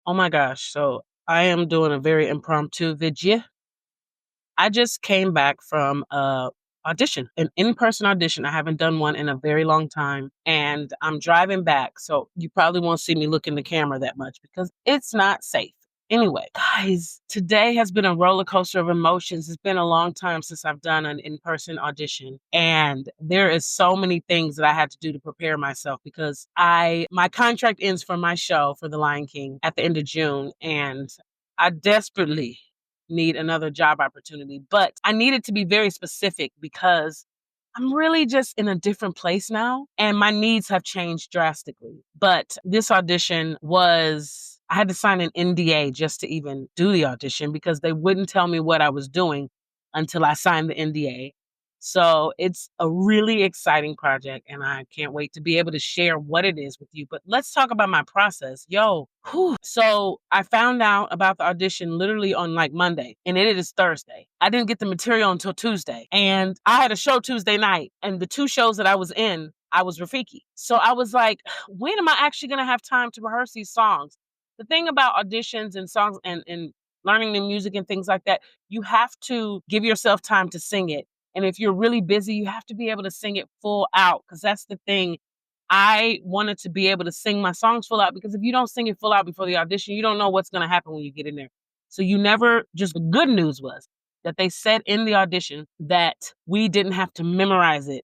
Oh my gosh. So I am doing a very impromptu video. I just came back from a audition, an in-person audition. I haven't done one in a very long time. And I'm driving back. So you probably won't see me look in the camera that much because it's not safe. Anyway, guys, today has been a roller coaster of emotions. It's been a long time since I've done an in-person audition. And there is so many things that I had to do to prepare myself because my contract ends for my show for The Lion King at the end of June. And I desperately need another job opportunity, but I needed to be very specific because I'm really just in a different place now and my needs have changed drastically. But this audition I had to sign an NDA just to even do the audition because they wouldn't tell me what I was doing until I signed the NDA. So it's a really exciting project and I can't wait to be able to share what it is with you. But let's talk about my process. So I found out about the audition literally on like Monday and it is Thursday. I didn't get the material until Tuesday and I had a show Tuesday night and the two shows that I was in, I was Rafiki. So I was like, when am I actually going to have time to rehearse these songs? The thing about auditions and songs and learning the music and things like that, you have to give yourself time to sing it. And if you're really busy, you have to be able to sing it full out because that's the thing. I wanted to be able to sing my songs full out because if you don't sing it full out before the audition, you don't know what's going to happen when you get in there. So the good news was that they said in the audition that we didn't have to memorize it.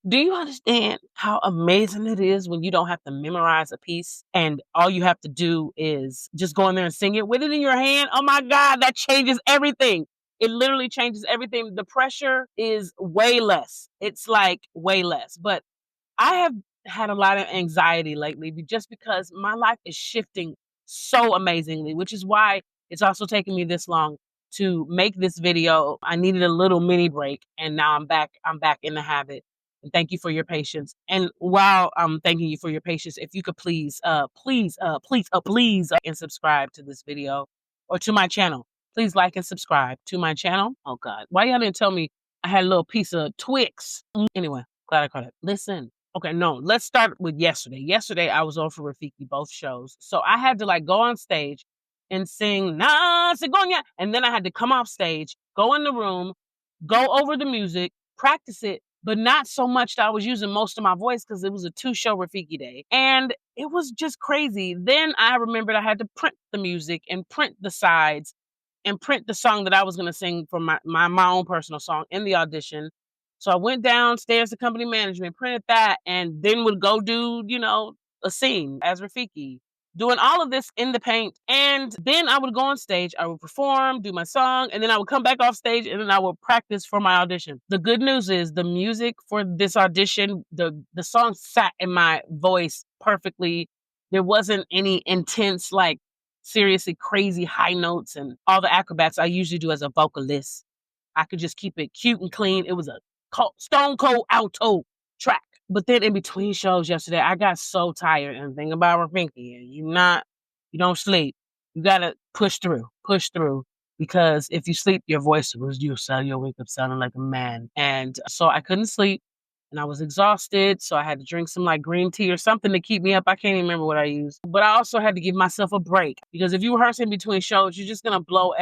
Do you understand how amazing it is when you don't have to memorize a piece and all you have to do is just go in there and sing it with it in your hand? Oh my God, that changes everything. It literally changes everything. The pressure is way less. It's like way less. But I have had a lot of anxiety lately just because my life is shifting so amazingly, which is why it's also taken me this long to make this video. I needed a little mini break and now I'm back. I'm back in the habit. And thank you for your patience. And while I'm thanking you for your patience, if you could please, and subscribe to this video or to my channel. Please like and subscribe to my channel. Oh God, why y'all didn't tell me I had a little piece of Twix? Anyway, glad I caught it. Listen. Okay, no, let's start with yesterday. Yesterday, I was on for Rafiki, both shows. So I had to like go on stage and sing Na Sigonia. And then I had to come off stage, go in the room, go over the music, practice it, but not so much that I was using most of my voice because it was a 2-show Rafiki day. And it was just crazy. Then I remembered I had to print the music and print the sides and print the song that I was going to sing for my own personal song in the audition. So I went downstairs to company management, printed that, and then would go do, a scene as Rafiki, doing all of this in the paint. And then I would go on stage, I would perform, do my song, and then I would come back off stage and then I would practice for my audition. The good news is the music for this audition, the song sat in my voice perfectly. There wasn't any intense, like seriously crazy high notes and all the acrobats I usually do as a vocalist. I could just keep it cute and clean. It was a stone cold alto track. But then in between shows yesterday, I got so tired. And the thing about Rapinky, you don't sleep. You gotta push through. Because if you sleep, your voice you'll wake up sounding like a man. And so I couldn't sleep and I was exhausted. So I had to drink some like green tea or something to keep me up. I can't even remember what I used. But I also had to give myself a break because if you rehearse in between shows, you're just gonna blow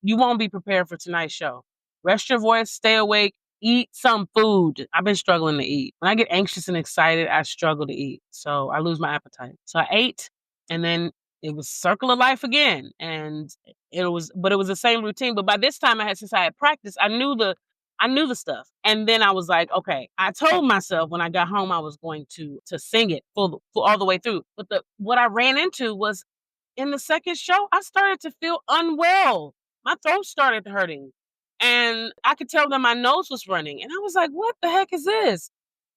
you won't be prepared for tonight's show. Rest your voice, stay awake, eat some food. I've been struggling to eat. When I get anxious and excited, I struggle to eat. So I lose my appetite. So I ate and then it was circle of life again. And it was the same routine. But by this time since I had practiced, I knew the stuff. And then I was like, okay, I told myself when I got home, I was going to sing it full all the way through. But what I ran into was in the second show, I started to feel unwell. My throat started hurting. And I could tell that my nose was running. And I was like, what the heck is this?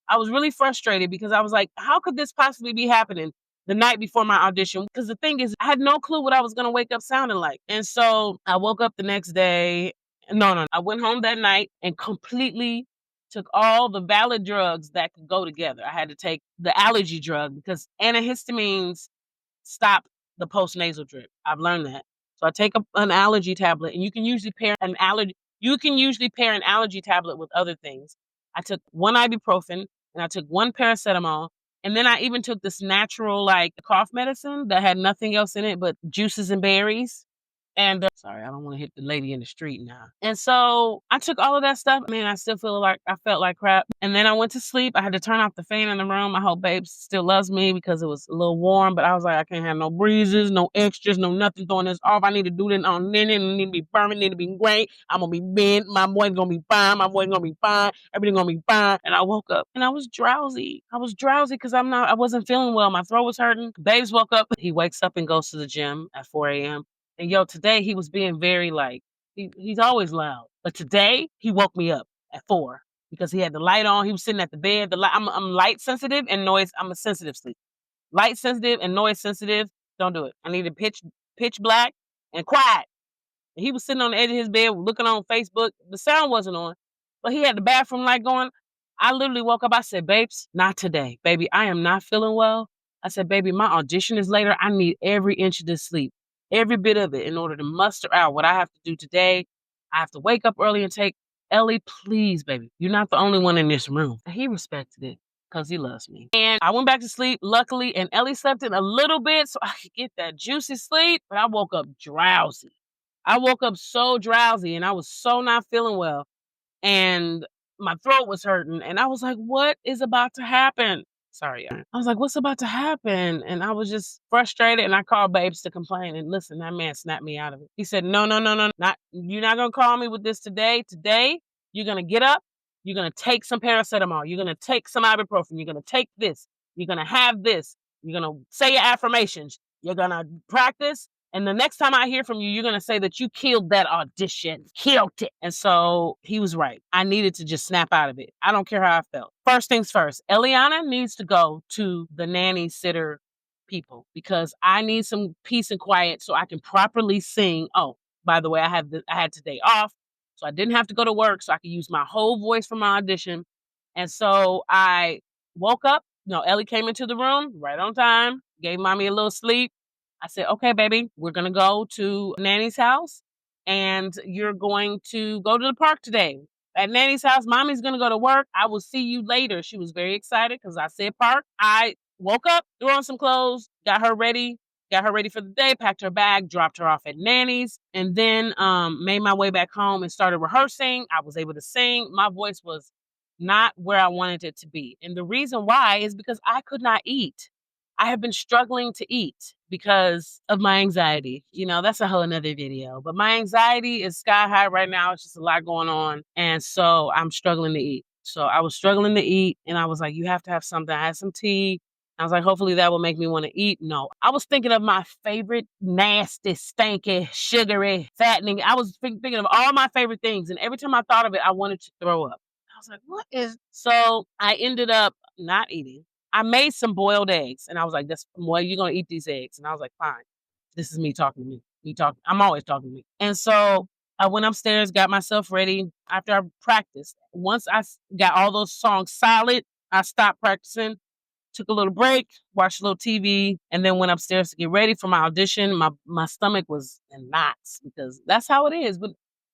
I was really frustrated because I was like, how could this possibly be happening the night before my audition? Because the thing is, I had no clue what I was going to wake up sounding like. And so I woke up the next day. No. I went home that night and completely took all the valid drugs that could go together. I had to take the allergy drug because antihistamines stop the postnasal drip. I've learned that. So I take an allergy tablet, and you can usually pair an allergy tablet with other things. I took one ibuprofen and I took one paracetamol And then I even took this natural, like, cough medicine that had nothing else in it but juices and berries. And sorry, I don't want to hit the lady in the street now. And so I took all of that stuff. Man, I still feel like I felt like crap. And then I went to sleep. I had to turn off the fan in the room. I hope Babe still loves me because it was a little warm. But I was like, I can't have no breezes, no extras, no nothing throwing this off. I need to do this on it. Need to be firm. It need to be great. I'm gonna be bent. My boy's gonna be fine. My boy's gonna be fine. Everything gonna be fine. And I woke up and I was drowsy. I was drowsy because I wasn't feeling well. My throat was hurting. Babes woke up. He wakes up and goes to the gym at 4 a.m. And yo, today he was being very like, he's always loud. But today he woke me up at 4 because he had the light on. He was sitting at the bed. I'm light sensitive and noise. I'm a sensitive sleep. Light sensitive and noise sensitive. Don't do it. I need it pitch black and quiet. And he was sitting on the edge of his bed looking on Facebook. The sound wasn't on, but he had the bathroom light going. I literally woke up. I said, Babes, not today. Baby, I am not feeling well. I said, baby, my audition is later. I need every inch of this sleep. Every bit of it in order to muster out what I have to do today. I have to wake up early and take Ellie, please, baby. You're not the only one in this room. And he respected it because he loves me. And I went back to sleep, luckily, and Ellie slept in a little bit so I could get that juicy sleep, but I woke up drowsy. I woke up so drowsy and I was so not feeling well. And my throat was hurting. And I was like, what is about to happen? Sorry. I was like, what's about to happen? And I was just frustrated. And I called Babes to complain. And listen, that man snapped me out of it. He said, no, you're not going to call me with this today. Today, you're going to get up. You're going to take some paracetamol. You're going to take some ibuprofen. You're going to take this. You're going to have this. You're going to say your affirmations. You're going to practice. And the next time I hear from you, you're going to say that you killed that audition. Killed it. And so he was right. I needed to just snap out of it. I don't care how I felt. First things first, Eliana needs to go to the nanny sitter people because I need some peace and quiet so I can properly sing. Oh, by the way, I had today off, so I didn't have to go to work, so I could use my whole voice for my audition. And so I woke up. Ellie came into the room right on time, gave mommy a little sleep. I said, okay, baby, we're going to go to Nanny's house and you're going to go to the park today. At Nanny's house, mommy's going to go to work. I will see you later. She was very excited because I said park. I woke up, threw on some clothes, got her ready for the day, packed her bag, dropped her off at Nanny's, and then made my way back home and started rehearsing. I was able to sing. My voice was not where I wanted it to be. And the reason why is because I could not eat. I have been struggling to eat because of my anxiety. That's a whole nother video. But my anxiety is sky high right now. It's just a lot going on. And so I'm struggling to eat. So I was struggling to eat. And I was like, you have to have something. I had some tea. I was like, hopefully that will make me want to eat. No, I was thinking of my favorite nasty, stinky, sugary, fattening. I was thinking of all my favorite things. And every time I thought of it, I wanted to throw up. I was like, what is? So I ended up not eating. I made some boiled eggs and I was like, Moya, you're going to eat these eggs. And I was like, fine. This is me talking to me. I'm always talking to me. And so I went upstairs, got myself ready after I practiced. Once I got all those songs solid, I stopped practicing, took a little break, watched a little TV, and then went upstairs to get ready for my audition. My stomach was in knots because that's how it is. But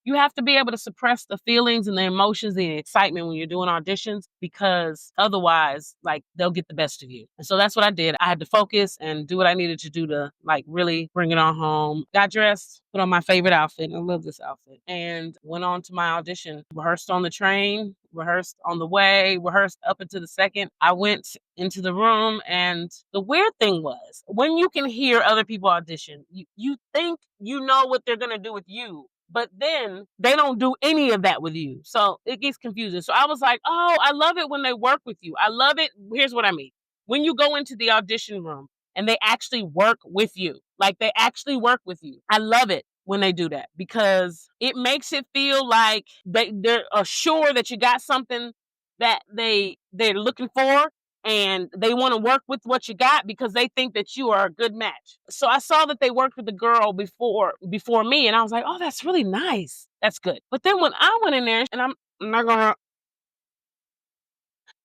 you have to be able to suppress the feelings and the emotions and the excitement when you're doing auditions because otherwise, they'll get the best of you. And so that's what I did. I had to focus and do what I needed to do to, really bring it on home. Got dressed, put on my favorite outfit. I love this outfit. And went on to my audition. Rehearsed on the train, rehearsed on the way, rehearsed up into the second. I went into the room, and the weird thing was, when you can hear other people audition, you think you know what they're going to do with you. But then they don't do any of that with you. So it gets confusing. So I was like, oh, I love it when they work with you. I love it. Here's what I mean. When you go into the audition room and they actually work with you, they actually work with you. I love it when they do that because it makes it feel like they're sure that you got something that they're looking for. And they want to work with what you got because they think that you are a good match. So I saw that they worked with the girl before me, and I was like, oh, that's really nice. That's good. But then when I went in there, and I'm not going to,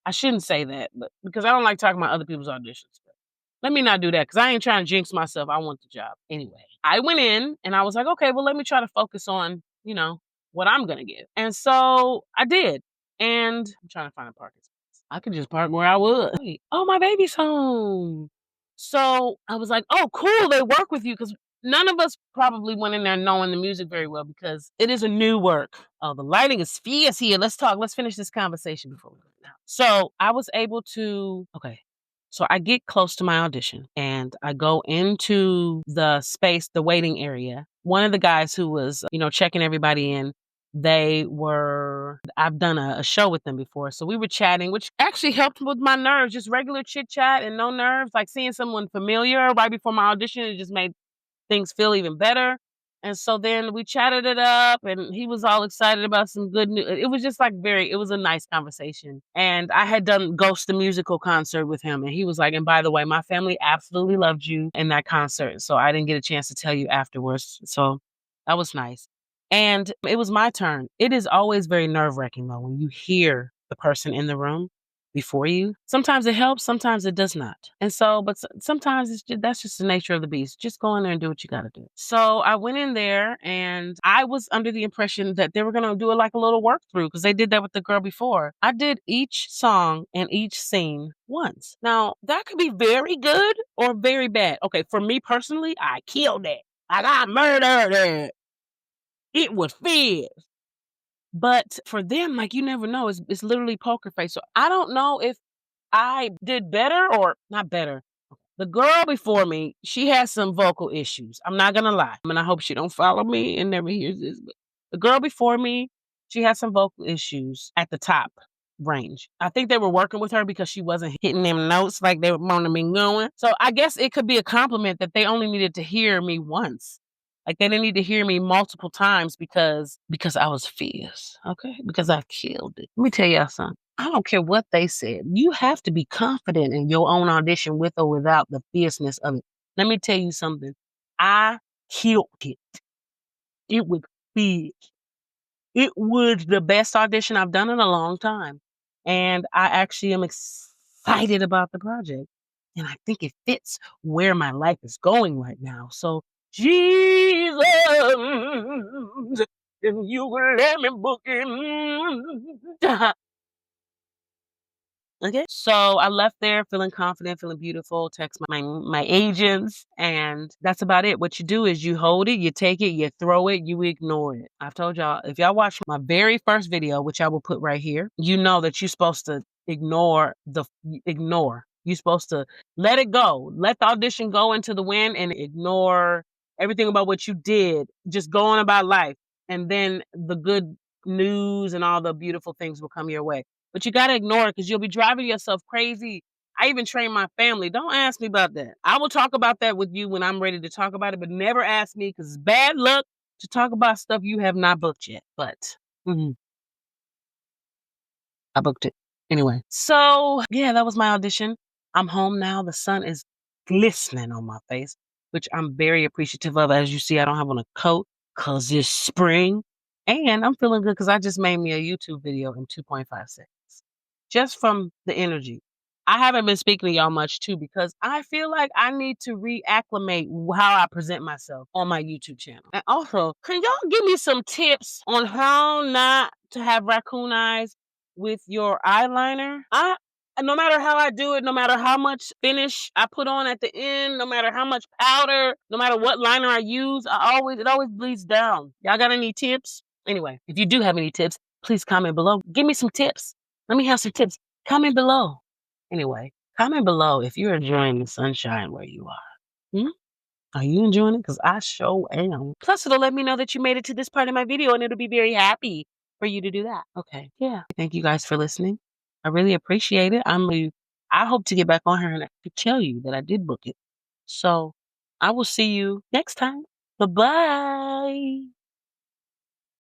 I shouldn't say that, but because I don't like talking about other people's auditions. But let me not do that because I ain't trying to jinx myself. I want the job. Anyway, I went in and I was like, okay, well, let me try to focus on, what I'm going to give. And so I did. And I'm trying to find a parking space. I could just park where I was. Wait, oh, my baby's home. So I was like, oh, cool. They work with you because none of us probably went in there knowing the music very well because it is a new work. Oh, the lighting is fierce here. Let's talk. Let's finish this conversation before we go now. So I was able to, okay. So I get close to my audition and I go into the space, the waiting area. One of the guys who was, checking everybody in, I've done a show with them before. So we were chatting, which actually helped with my nerves, just regular chit chat and no nerves, like seeing someone familiar right before my audition. It just made things feel even better. And so then we chatted it up and he was all excited about some good news. It was just like it was a nice conversation. And I had done Ghost the musical concert with him. And he was like, and by the way, my family absolutely loved you in that concert. So I didn't get a chance to tell you afterwards. So that was nice. And it was my turn. It is always very nerve-wracking though when you hear the person in the room before you. Sometimes it helps, sometimes it does not. And so, but sometimes that's just the nature of the beast. Just go in there and do what you got to do. So I went in there and I was under the impression that they were going to do it like a little work through because they did that with the girl before. I did each song and each scene once. Now, that could be very good or very bad. Okay, for me personally, I killed it. I got murdered. It was fierce. But for them, like, you never know. It's literally poker face. So I don't know if I did better or not better. The girl before me, she has some vocal issues. I'm not gonna lie. I mean, I hope she don't follow me and never hears this. But the girl before me, she has some vocal issues at the top range. I think they were working with her because she wasn't hitting them notes like they were wanting me going. So I guess it could be a compliment that they only needed to hear me once. Like they didn't need to hear me multiple times because I was fierce. Okay? Because I killed it. Let me tell y'all something. I don't care what they said. You have to be confident in your own audition with or without the fierceness of it. Let me tell you something. I killed it. It was fierce. It was the best audition I've done in a long time. And I actually am excited about the project. And I think it fits where my life is going right now. So, Jesus, if you will let me book it. Okay. So I left there feeling confident, feeling beautiful, text my agents, and that's about it. What you do is you hold it, you take it, you throw it, you ignore it. I've told y'all, if y'all watch my very first video, which I will put right here, you know that you're supposed to ignore. You're supposed to let it go. Let the audition go into the wind and ignore everything about what you did. Just go on about life. And then the good news and all the beautiful things will come your way. But you got to ignore it because you'll be driving yourself crazy. I even train my family. Don't ask me about that. I will talk about that with you when I'm ready to talk about it, but never ask me because it's bad luck to talk about stuff you have not booked yet. But I booked it. Anyway, so yeah, that was my audition. I'm home now. The sun is glistening on my face, which I'm very appreciative of. As you see, I don't have on a coat because it's spring. And I'm feeling good because I just made me a YouTube video in 2.5 seconds just from the energy. I haven't been speaking to y'all much too because I feel like I need to reacclimate how I present myself on my YouTube channel. And also, can y'all give me some tips on how not to have raccoon eyes with your eyeliner? No matter how I do it, no matter how much finish I put on at the end, no matter how much powder, no matter what liner I use, it always bleeds down. Y'all got any tips? Anyway, if you do have any tips, please comment below. Give me some tips. Let me have some tips. Comment below. Anyway, comment below if you're enjoying the sunshine where you are. Are you enjoying it? Because I sure am. Plus, it'll let me know that you made it to this part of my video, and it'll be very happy for you to do that. Okay. Yeah. Thank you guys for listening. I really appreciate it. I hope to get back on here and to tell you that I did book it. So I will see you next time. Bye-bye.